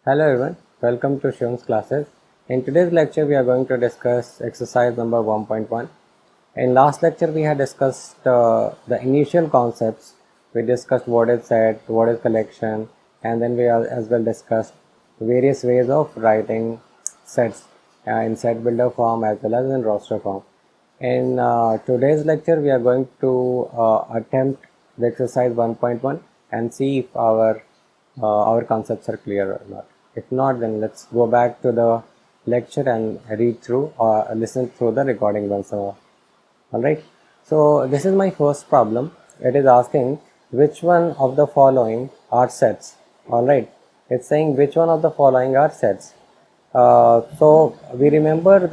Hello everyone, welcome to Shiwam's classes. In today's lecture, we are going to discuss exercise number 1.1. In last lecture, we had discussed the initial concepts. We discussed what is set, what is collection, and then we as well discussed various ways of writing sets in set builder form as well as in roster form. In today's lecture, we are going to attempt the exercise 1.1 and see if our concepts are clear or not. If not, then let's go back to the lecture and read through or listen through the recording once more. Alright, so this is my first problem. It is asking which one of the following are sets. Alright, it's saying which one of the following are sets. So we remember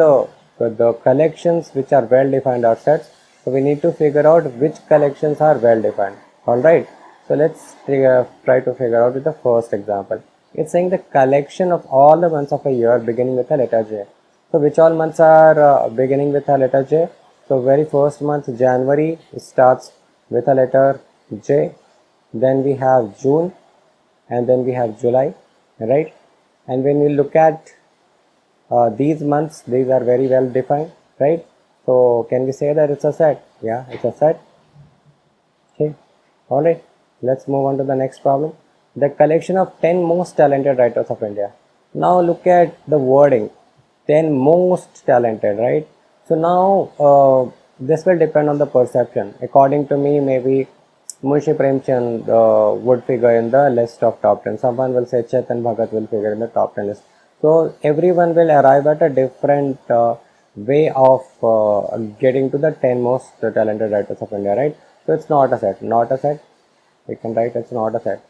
the collections which are well defined are sets. So we need to figure out which collections are well defined. Alright, so let's try to figure out with the first example. It's saying the collection of all the months of a year beginning with a letter J. So which all months are beginning with a letter J? So very first month January starts with a letter J. Then we have June and then we have July, right? And when we look at these months, these are very well defined, right? So can we say that it's a set? Yeah, it's a set. Okay, all right, let's move on to the next problem. The collection of 10 most talented writers of India. Now look at the wording, 10 most talented, right? So now this will depend on the perception. According to me, maybe Munshi Premchand would figure in the list of top 10. Someone will say Chetan Bhagat will figure in the top 10 list. So everyone will arrive at a different way of getting to the 10 most talented writers of India, right? So it's not a set, not a set. We can write it's not a set.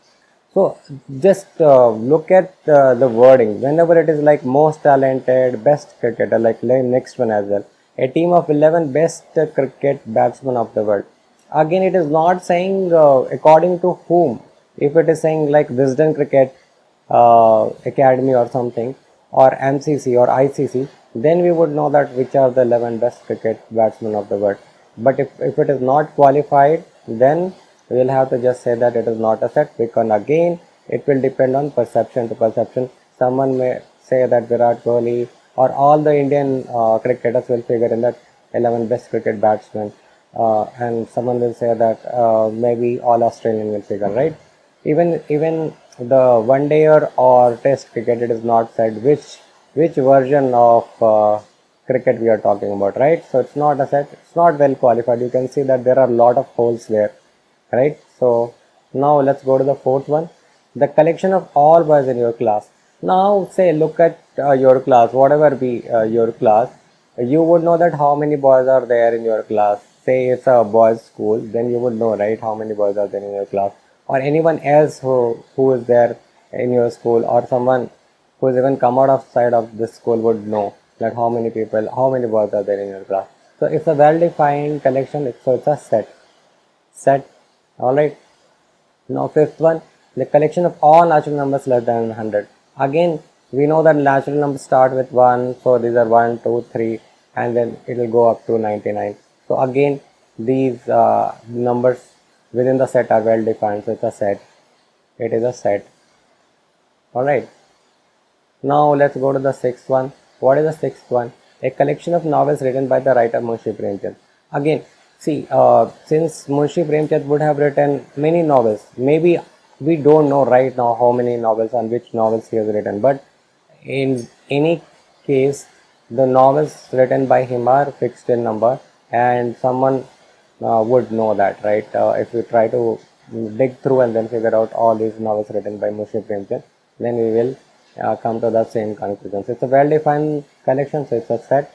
So just look at the wording. Whenever it is like most talented, best cricketer, like next one as well. A team of 11 best cricket batsmen of the world. Again, it is not saying according to whom. If it is saying like Wisden Cricket Academy or something, or MCC or ICC, then we would know that which are the 11 best cricket batsmen of the world. But if it is not qualified, then we will have to just say that it is not a set, because again it will depend on perception to perception. Someone may say that Virat Kohli or all the Indian cricketers will figure in that 11 best cricket batsmen, and someone will say that maybe all Australian will figure, right? Even the one dayer or test cricket, it is not said which version of cricket we are talking about, right? So it's not a set, it's not well qualified. You can see that there are a lot of holes there, right? So now let's go to the fourth one, the collection of all boys in your class. Now say look at your class, whatever be your class, you would know that how many boys are there in your class. Say it's a boys school, then you would know, right, how many boys are there in your class, or anyone else who is there in your school, or someone who has even come out of side of this school would know that how many people, how many boys are there in your class. So it's a well defined collection, so it's a set. All right, now fifth one, the collection of all natural numbers less than 100. Again, we know that natural numbers start with 1, so these are 1, 2, 3, and then it will go up to 99. So again, these numbers within the set are well defined, so it's a set. It is a set. All right. Now let's go to the sixth one. What is the sixth one? A collection of novels written by the writer Munshi Premchand. Again, see, since Munshi Premchand would have written many novels, maybe we don't know right now how many novels and which novels he has written, but in any case, the novels written by him are fixed in number, and someone would know that, right? If we try to dig through and then figure out all these novels written by Munshi Premchand, then we will come to the same conclusions. It's a well-defined collection, so it's a set.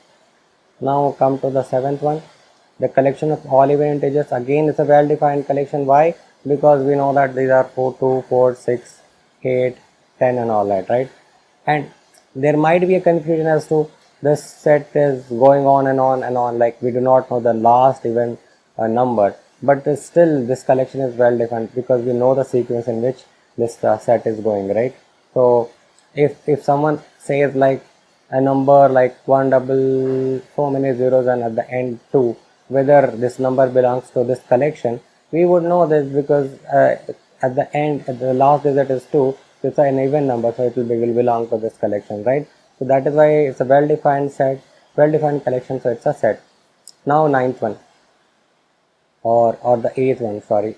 Now come to the seventh one, the collection of all even integers. Again, it's a well-defined collection. Why? Because we know that these are 4, 2, 4, 6, 8, 10 and all that, right? And there might be a confusion as to this set is going on and on and on, like we do not know the last even number, but still this collection is well defined because we know the sequence in which this set is going, right? So if someone says like a number like 1 double so many zeros and at the end 2, whether this number belongs to this collection, we would know this because at the end, at the last digit is 2, it's an even number, so it will belong to this collection, right? So that is why it's a well-defined set, well-defined collection, so it's a set. Now ninth one, or the eighth one, sorry,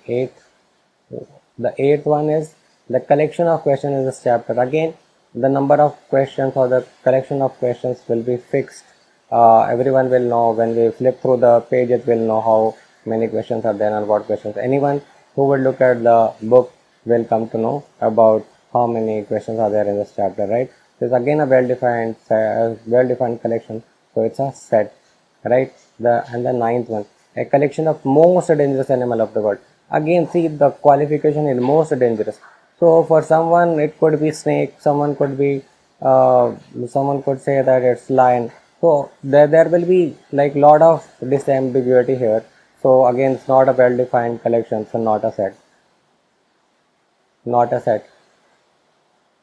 the eighth one is the collection of questions in this chapter. Again, the number of questions or the collection of questions will be fixed. Everyone will know when we flip through the pages, will know how many questions are there and what questions. Anyone who will look at the book will come to know about how many questions are there in this chapter, right? So it's again a well-defined collection, so it's a set, right? The ninth one, a collection of most dangerous animal of the world. Again, see the qualification is most dangerous. So for someone it could be snake, someone could say that it's lion. So there will be like lot of disambiguity here. So again, it's not a well defined collection, so not a set, not a set.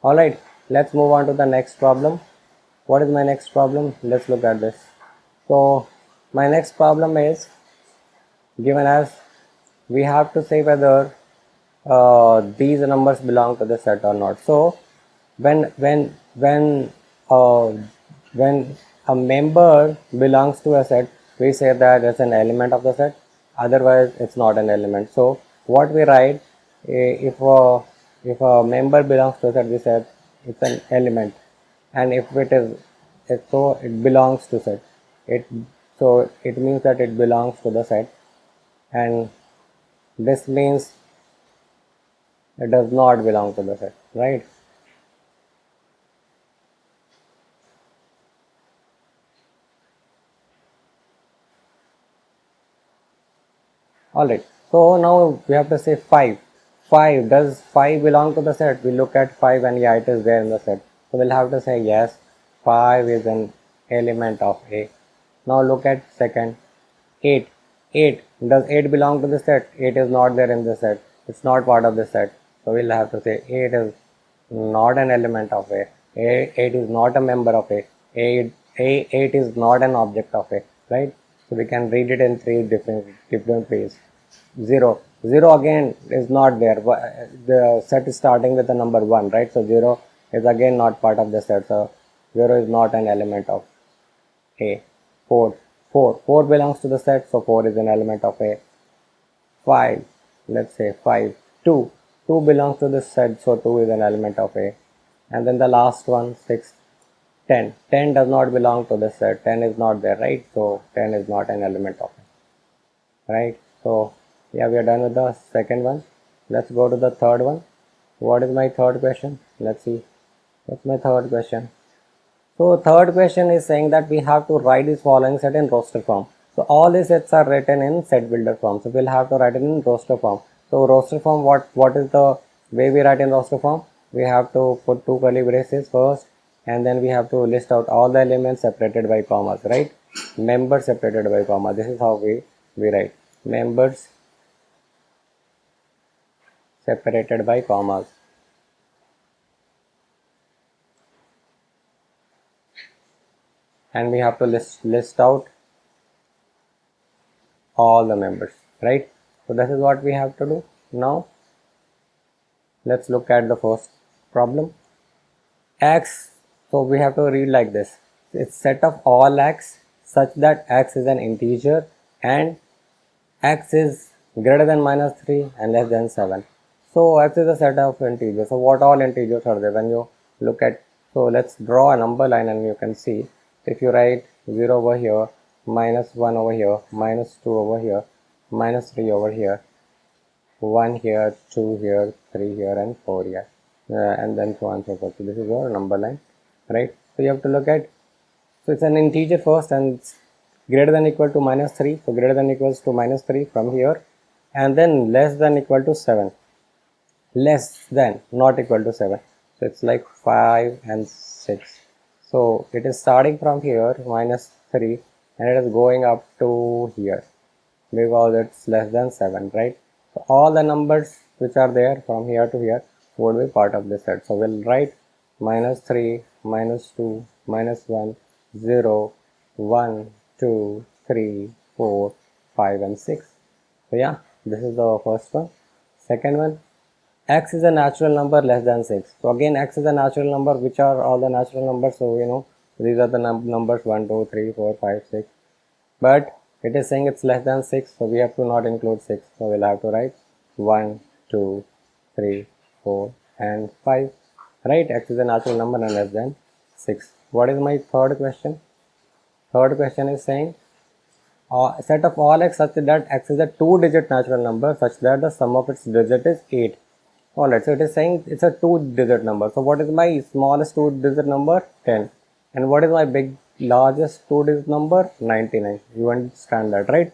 All right, let's move on to the next problem. What is my next problem? Let's look at this. So my next problem is given as we have to say whether these numbers belong to the set or not. So uh, when a member belongs to a set, we say that it's an element of the set. Otherwise, it's not an element. So what we write, if a member belongs to a set, we say it's an element, and if it is, so it belongs to set. It so it means that it belongs to the set, and this means it does not belong to the set, right? All right, so now we have to say 5. 5, does 5 belong to the set? We look at 5 and yeah, it is there in the set. So we'll have to say yes, 5 is an element of A. Now look at second, 8. 8, does 8 belong to the set? 8 is not there in the set. It's not part of the set. So we'll have to say 8 is not an element of A. 8 is not a member of A. 8 is not an object of A, right? So we can read it in three different ways. 0. 0 again is not there. The set is starting with the number 1, right? So 0 is again not part of the set. So 0 is not an element of A. 4. 4 belongs to the set, so 4 is an element of A. 5, let's say 5. 2. 2 belongs to the set, so 2 is an element of A. And then the last one, 6. 10. 10 does not belong to the set. 10 is not there, right? So 10 is not an element of A, right? So yeah, we are done with the second one. Let's go to the third one. What is my third question? Let's see. What's my third question? So third question is saying that we have to write this following set in roster form. So all these sets are written in set builder form. So we'll have to write it in roster form. So roster form, what is the way we write in roster form? We have to put two curly braces first, and then we have to list out all the elements separated by commas, right? Members separated by comma. This is how we write members separated by commas. And we have to list out all the members, right? So this is what we have to do. Now let's look at the first problem. X, so we have to read like this. It's set of all x such that x is an integer and x is greater than -3 and less than 7. So x is a set of integers. So what all integers are there? When you look at, so let's draw a number line and you can see, if you write 0 over here, -1 over here, -2 over here, -3 over here, 1 here, 2 here, 3 here, and 4 here, and then so on and so forth. So this is your number line, right? So you have to look at, so it's an integer first and it's greater than equal to -3, so greater than equals to -3 from here, and then less than equal to 7, less than, not equal to 7. So it's like 5 and 6. So it is starting from here, -3, and it is going up to here because it's less than 7, right? So all the numbers which are there from here to here would be part of this set. So we'll write -3, -2, -1, 0, 1, 2, 3, 4, 5, and 6. So yeah, this is the first one. Second one, x is a natural number less than 6. So again, x is a natural number. Which are all the natural numbers? So you know, these are the numbers 1, 2, 3, 4, 5, 6. But it is saying it's less than 6, so we have to not include 6. So we'll have to write 1, 2, 3, 4, and 5. Right? X is a natural number and less than 6. What is my third question? Third question is saying set of all x such that x is a two-digit natural number such that the sum of its digit is 8. Alright, so it is saying it's a two-digit number. So what is my smallest two-digit number? 10. And what is my largest two-digit number? 99. You understand that, right?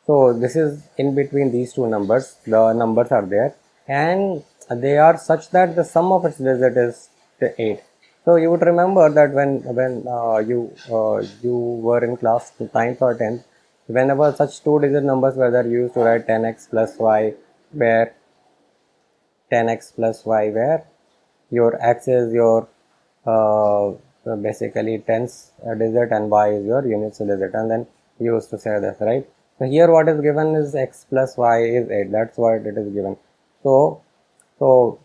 So this is in between these two numbers. The numbers are there and they are such that the sum of its digit is 8. So you would remember that you were in class 9th or 10th, whenever such two-digit numbers were there, you used to write 10x plus y, where 10x plus y, where your x is your basically tens digit and y is your units digit, and then you used to say this, right? So here what is given is x plus y is 8. That's what it is given. So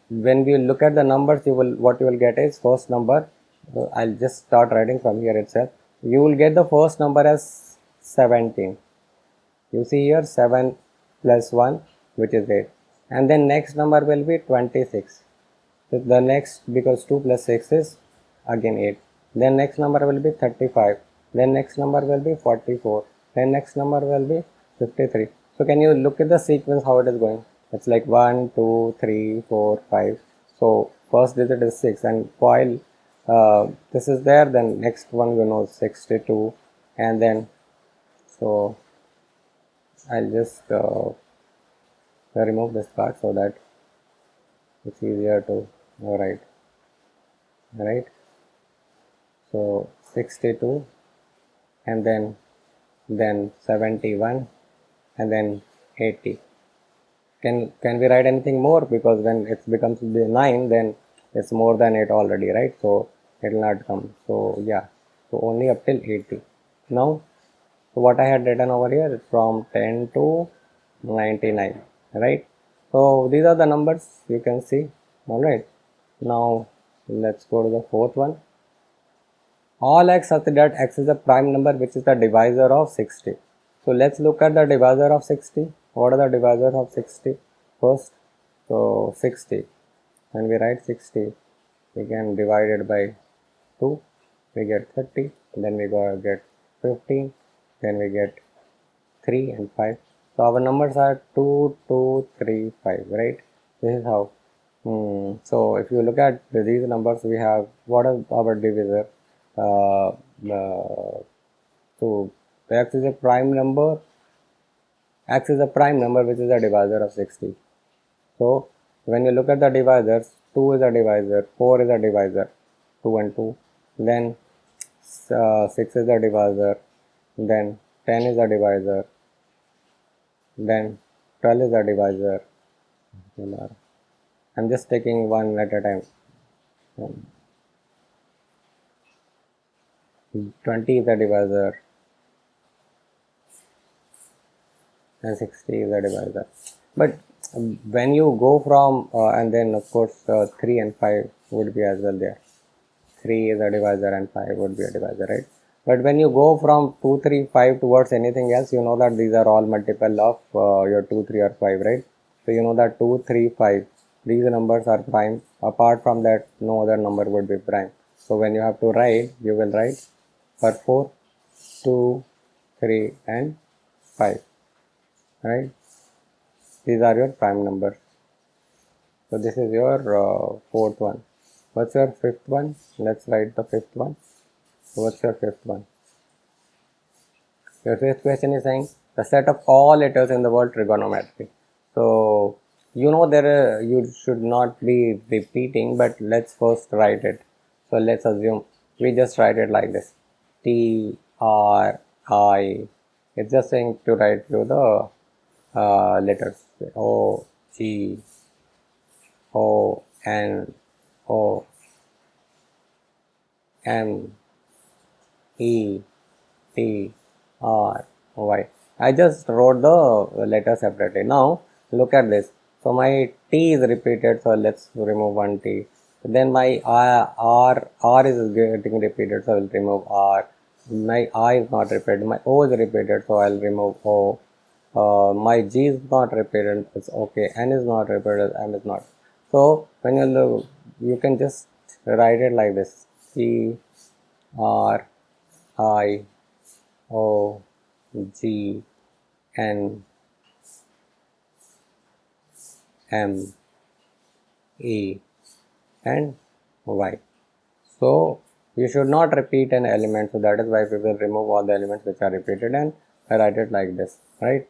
when we look at the numbers, what you will get is first number. I'll just start writing from here itself. You will get the first number as 17. You see here 7 plus 1, which is 8, and then next number will be 26. So the next, because 2 plus 6 is again 8. Then next number will be 35. Then next number will be 44. Then next number will be 53. So can you look at the sequence how it is going? It's like 1, 2, 3, 4, 5. So first digit is 6, and while this is there, then next one you know 62, and then so I'll just remove this part so that it's easier to write, right? So 62, and then 71, and then 80. Can we write anything more? Because when it becomes 9, then it's more than 8 already, right? So it will not come. So yeah, so only up till 80. Now, so what I had written over here is from 10 to 99, right? So these are the numbers you can see. All right. Now let's go to the fourth one. All x such that x is a prime number which is the divisor of 60. So let's look at the divisor of 60. What are the divisors of 60? First, so 60. When we write 60, we can divide it by 2. We get 30. Then we get 15. Then we get 3 and 5. So our numbers are 2, 2, 3, 5, right? This is how. So if you look at these numbers, we have what is our divisor? So x is a prime number. X is a prime number which is a divisor of 60. So when you look at the divisors, 2 is a divisor, 4 is a divisor, 2 and 2. Then 6 is a divisor. Then 10 is a divisor. Then 12 is a divisor. I'm just taking one at a time. 20 is a divisor, and 60 is a divisor. But when you go from and then of course 3 and 5 would be as well there. 3 is a divisor and 5 would be a divisor, right? But when you go from 2, 3, 5 towards anything else, you know that these are all multiple of your 2, 3 or 5, right? So you know that 2, 3, 5, these numbers are prime. Apart from that, no other number would be prime. So when you have to write, you will write for 4, 2, 3 and 5, right? These are your prime numbers. So this is your fourth one. What's your fifth one? Let's write the fifth one. So what's your fifth one? Your fifth question is saying the set of all letters in the word trigonometry. So you know there you should not be repeating, but let's first write it. So let's assume we just write it like this: T R I. It's just saying to write through the letters: O G O N O M E T R Y. I just wrote the letter separately. Now look at this. So my T is repeated, so let's remove one T. Then my R is getting repeated, so I will remove R. My I is not repeated, my O is repeated, so I'll remove O. My G is not repeated, it's okay. N is not repeated, M is not. So when you look, you can just write it like this: P R I O G N M E and Y. So you should not repeat an element, so that is why we will remove all the elements which are repeated and write it like this, right?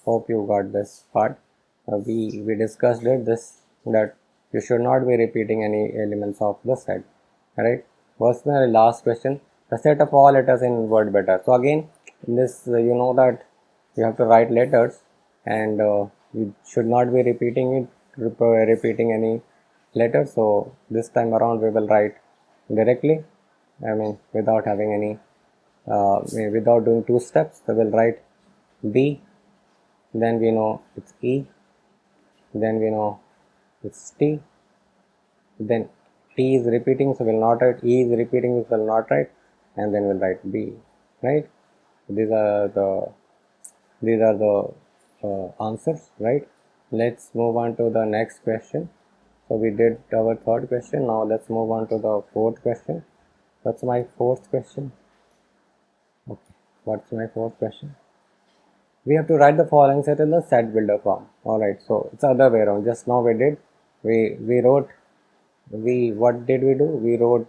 Hope you got this part. We discussed it this that you should not be repeating any elements of the set, right? What's the last question? The set of all letters in word better. So again, in this you know that you have to write letters and you should not be repeating any letter. So this time around we will write directly, I mean without having any without doing two steps. We will write B, then we know it's E, then we know it's T, then T is repeating, so we'll not write, E is repeating, so we'll not write, and then we'll write B, right? These are the answers, right? Let's move on to the next question. So we did our third question. Now let's move on to the fourth question. What's my fourth question? Okay, what's my fourth question? We have to write the following set in the set builder form. Alright, so it's other way around. Just now what did we do? We wrote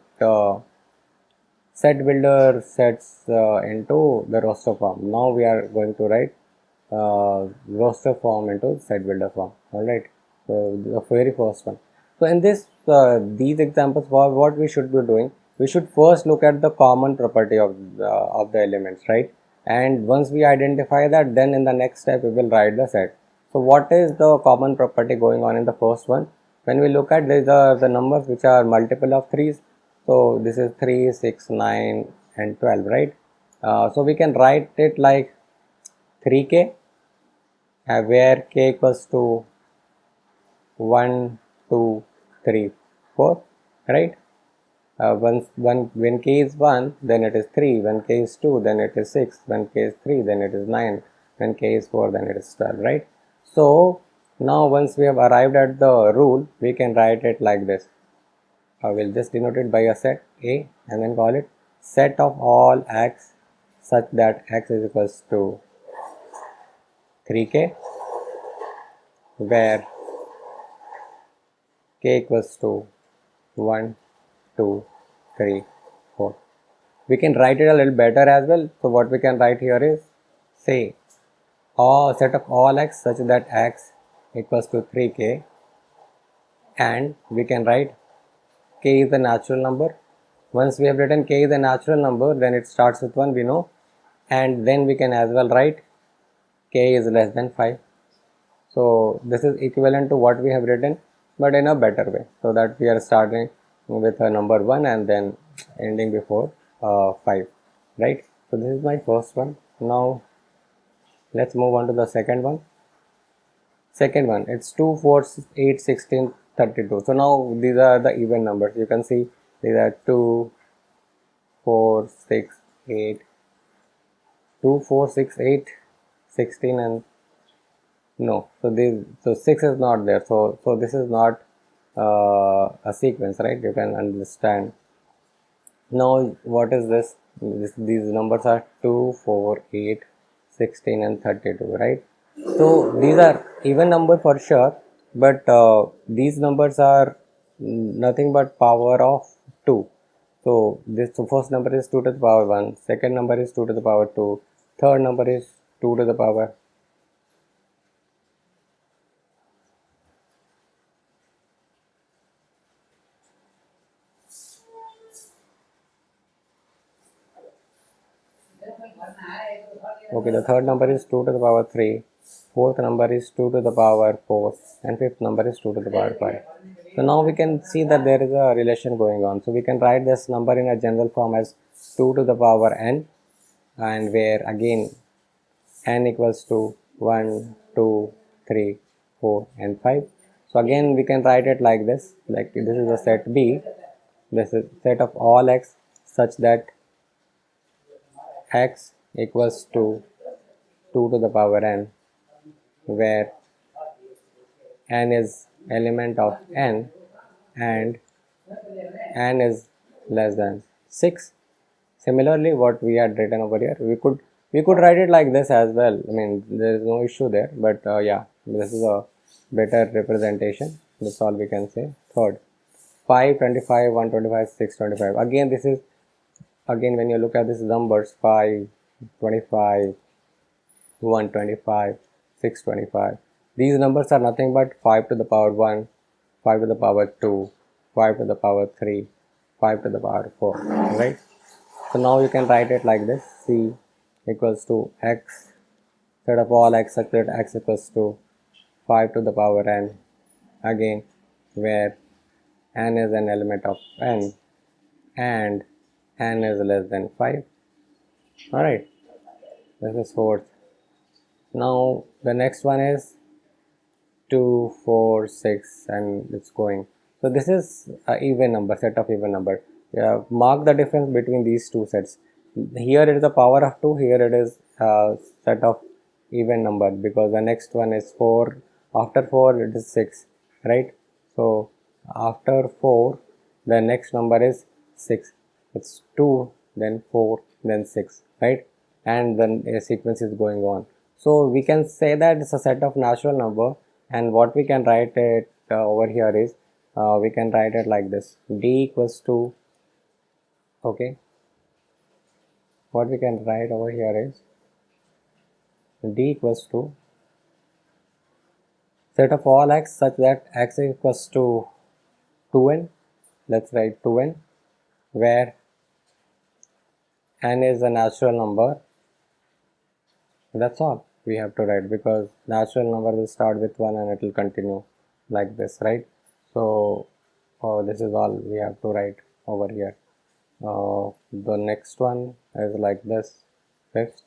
set builder sets into the roster form. Now we are going to write roster form into set builder form. Alright, so the very first one. So in this these examples, what we should be doing, we should first look at the common property of the elements, right? And once we identify that, then in the next step we will write the set. So what is the common property going on in the first one? When we look at these are the numbers which are multiple of 3's. So this is 3, 6, 9 and 12, right? So we can write it like 3k where k equals to 1, 2, 3, 4, right? When k is 1, then it is 3, when k is 2, then it is 6, when k is 3, then it is 9, when k is 4, then it is 12, right? So now once we have arrived at the rule, we can write it like this. I will just denote it by a set A and then call it set of all x such that x is equals to 3k where k equals to 1, 2, 3, 4. We can write it a little better as well. So what we can write here is say set of all x such that x equals to 3k, and we can write k is the natural number. Once we have written k is a natural number, then it starts with 1, we know, and then we can as well write k is less than 5. So this is equivalent to what we have written, but in a better way, so that we are starting with a number 1 and then ending before 5, right? So this is my first one. Now let's move on to the second one. Second one, it's 2, 4, 8, 16, 32. So now these are the even numbers. You can see these are 2, 4, 6, 8, 2, 4, 6, 8, 16 and no. So 6 is not there. So this is not a sequence, right? You can understand. Now what is this? These numbers are 2, 4, 8, 16 and 32, right? So these are even number for sure, but these numbers are nothing but power of 2. So this first number is 2 to the power 1, second number is 2 to the power 2, third number is 2 to the power. Okay, the third number is 2 to the power 3, fourth number is 2 to the power 4, and fifth number is 2 to the power 5. So now we can see that there is a relation going on. So we can write this number in a general form as 2 to the power n, and where again n equals to 1, 2, 3, 4 and 5. So again we can write it like this, like this is a set B, this is set of all x such that x equals to 2 to the power n, where n is element of n and n is less than 6. Similarly, what we had written over here, we could write it like this as well. I mean, there is no issue there, but yeah, this is a better representation. That's all we can say. Third, 5, 25, 125, 625. Again, this is, again when you look at these numbers, 5, 25, 125, 625. These numbers are nothing but 5 to the power 1, 5 to the power 2, 5 to the power 3, 5 to the power 4, right? So now you can write it like this: C equals to x, set of all x such that x equals to 5 to the power n, again where n is an element of n and n is less than 5. Alright, this is fourth. Now the next one is 2, 4, 6 and it's going. So this is an even number, set of even number. Mark the difference between these two sets. Here it is a power of 2, here it is a set of even number, because the next one is 4, after 4 it is 6, right? So after 4 the next number is 6, it's 2, then 4, then 6, right? And then a sequence is going on. So we can say that it's a set of natural number, and what we can write it over here is, we can write it like this: d equals to, okay, what we can write over here is d equals to set of all x such that x equals to 2n, let's write 2n, where n is a natural number. That's all we have to write, because natural number will start with 1 and it will continue like this, right? So this is all we have to write over here. The next one is like this: fifth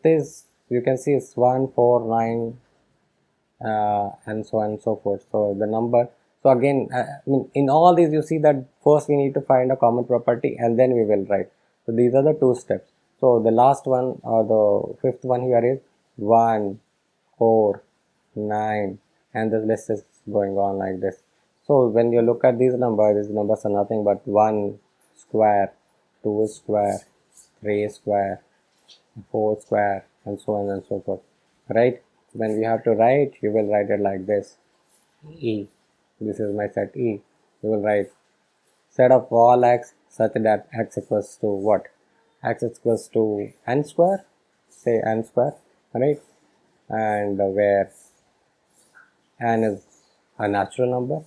is, you can see, it's 1, 4, 9 and so on and so forth. So the number, so again in all these you see that first we need to find a common property and then we will write. So these are the two steps. So the last one, or the fifth one here is 1, 4, 9, and the list is going on like this. So when you look at these numbers are nothing but 1 square, 2 square, 3 square, 4 square, and so on and so forth, right? When we have to write, you will write it like this: E, this is my set E. You will write set of all x such that x equals to what? X equals to n square, say n square, right? And where n is a natural number.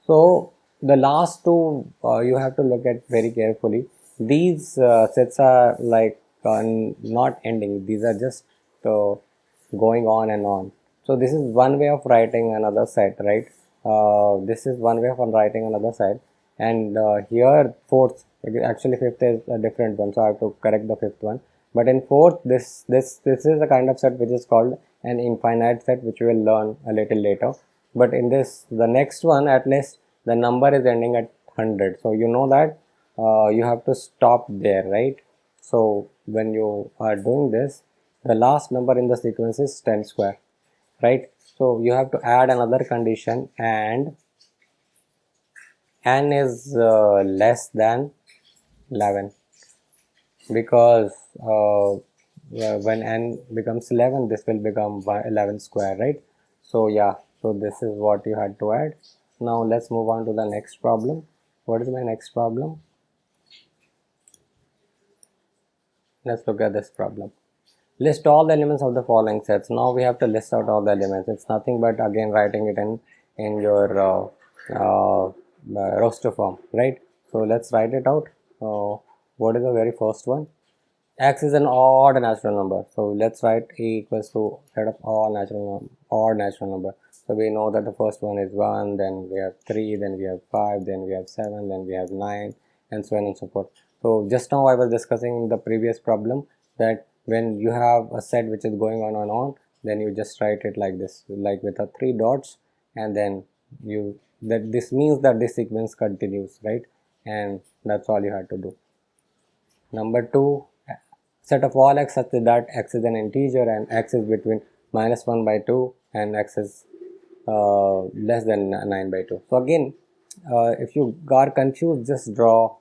So the last two you have to look at very carefully. These sets are like not ending, these are just going on and on. So this is one way of writing another set, right? This is one way of writing another set, and here fourth, actually fifth is a different one, so I have to correct the fifth one. But in fourth, this is a kind of set which is called an infinite set, which we will learn a little later. But in this, the next one, at least the number is ending at 100, so you know that you have to stop there, right? So when you are doing this, the last number in the sequence is 10 square, right? So you have to add another condition, and n is less than 11, because when n becomes 11, this will become 11 square, right? So yeah, so this is what you had to add. Now let's move on to the next problem. What is my next problem? Let's look at this problem. List all the elements of the following sets. Now we have to list out all the elements. It's nothing but again writing it in your roster form, right? So let's write it out. What is the very first one? X is an odd natural number, so let's write E equals to set of all odd natural number. So we know that the first one is 1, then we have 3, then we have 5, then we have 7, then we have 9, and so on and so forth. So just now I was discussing in the previous problem that when you have a set which is going on and on, then you just write it like this, like with a 3 dots, and then this means that this sequence continues, right? And that's all you have to do. Number 2, set of all x such that x is an integer and x is between -1/2 and x is less than 9/2. So again, if you got confused, just draw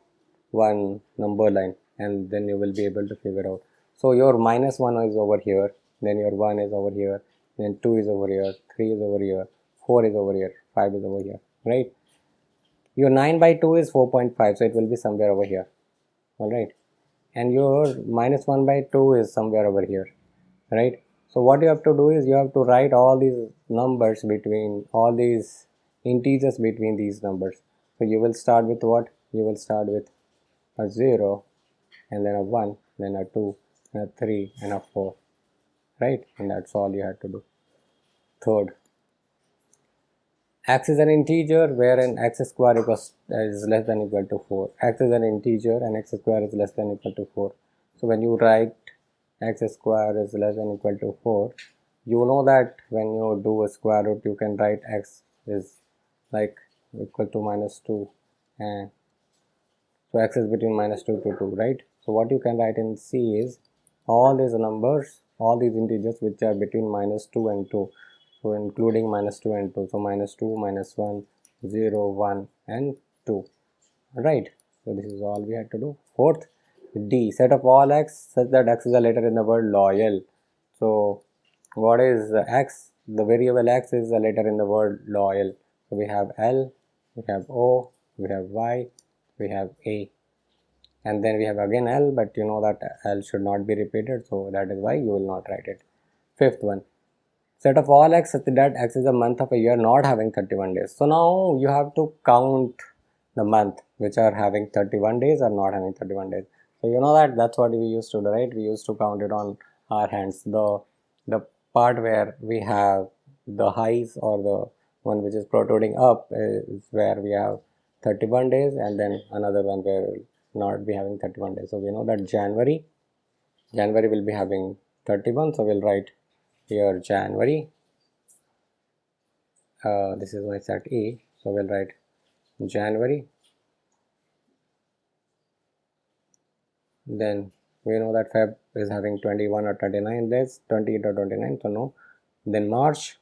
one number line and then you will be able to figure out. So your -1 is over here, then your 1 is over here, then 2 is over here, 3 is over here, 4 is over here, 5 is over here, right? Your 9/2 is 4.5, so it will be somewhere over here, all right? And your -1/2 is somewhere over here, right? So what you have to do is you have to write all these numbers between all these integers between these numbers. So you will start with what? You will start with a 0 and then a 1, then a 2 and a 3 and a 4, right? And that's all you have to do. Third, x is an integer wherein x square is less than equal to 4. X is an integer and x square is less than equal to 4. So when you write x square is less than equal to 4, you know that when you do a square root, you can write x is like equal to -2, and so x is between -2 to 2, right? So what you can write in C is all these numbers, all these integers which are between -2 and 2, so including -2 and 2, so -2, -1, 0, 1 and 2, right? So this is all we have to do. Fourth, D, set of all x such that x is a letter in the word loyal. So what is x? The variable x is a letter in the word loyal. So we have L, we have O, we have Y, we have A, and then we have again L, but you know that L should not be repeated, so that is why you will not write it. Fifth one, set of all x such that x is a month of a year not having 31 days. So now you have to count the month which are having 31 days or not having 31 days. So you know that that's what we used to do, right? We used to count it on our hands. The part where we have the highs or the one which is protruding up is where we have 31 days, and then another one where will not be having 31 days. So we know that January will be having 31, so we'll write here January. This is my set E, so we'll write January. Then we know that Feb is having 21 or 29 days, 28 or 29, so no. Then March,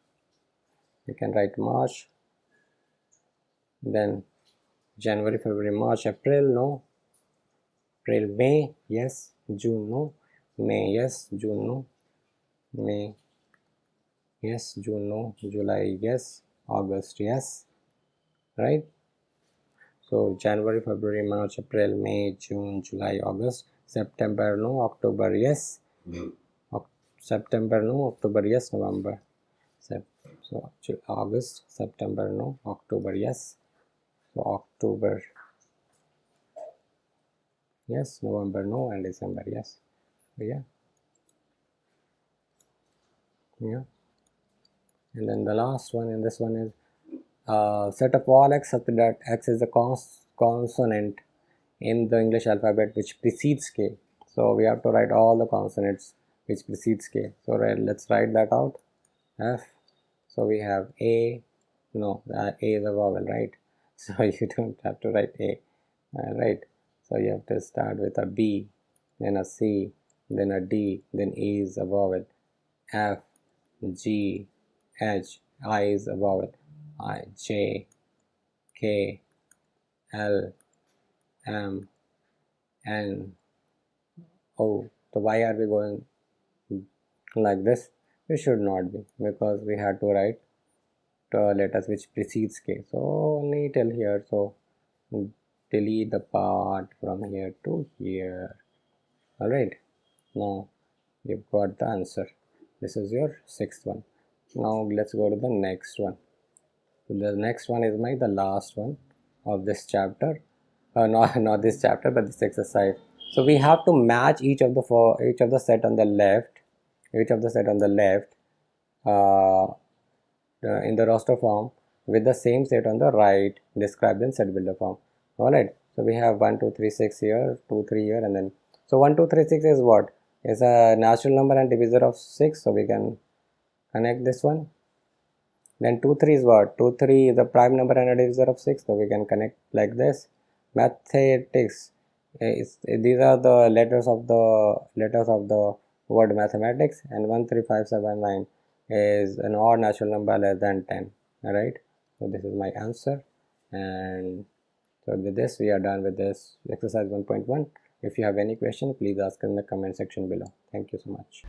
we can write March. Then January, February, March, April, no. April, May, yes. June, no. May, yes. June, no. May, yes. June, no. July, yes. August, yes. Right? So January, February, March, April, May, June, July, August. September, no. October, yes. September, no. October, yes. November. So August, September, no. October, yes. So October, yes. November, no. And December, yes. Yeah. And then the last one in this one is set of all x such that x is a consonant in the English alphabet which precedes K. So we have to write all the consonants which precedes K. So let's write that out. F. So we have A. No, A is a vowel, right? So you don't have to write A, right? So you have to start with a B, then a C, then a D, then E is a vowel. F, G, H, I is a vowel. I, J, K, L, M, N, O. So why are we going like this? We should not be, because we had to write letters which precedes K. So only till here. So delete the part from here to here. Alright. Now you've got the answer. This is your sixth one. Now let's go to the next one. So the next one is the last one of this chapter. Not this chapter, but this exercise. So we have to match each of the set on the left, in the roster form with the same set on the right described in set builder form. Alright. So we have 1, 2, 3, 6 here, 2, 3 here, and then so 1, 2, 3, 6 is what? Is a natural number and divisor of 6. So we can connect this one. Then 2 3 is what? 2 3 is the prime number and a divisor of 6, so we can connect like this. Mathematics, these are the letters of the word mathematics, and 1 3 5 7 9 is an odd natural number less than 10. All right, so this is my answer. And so with this we are done with this exercise 1.1. If you have any question, please ask in the comment section below. Thank you so much.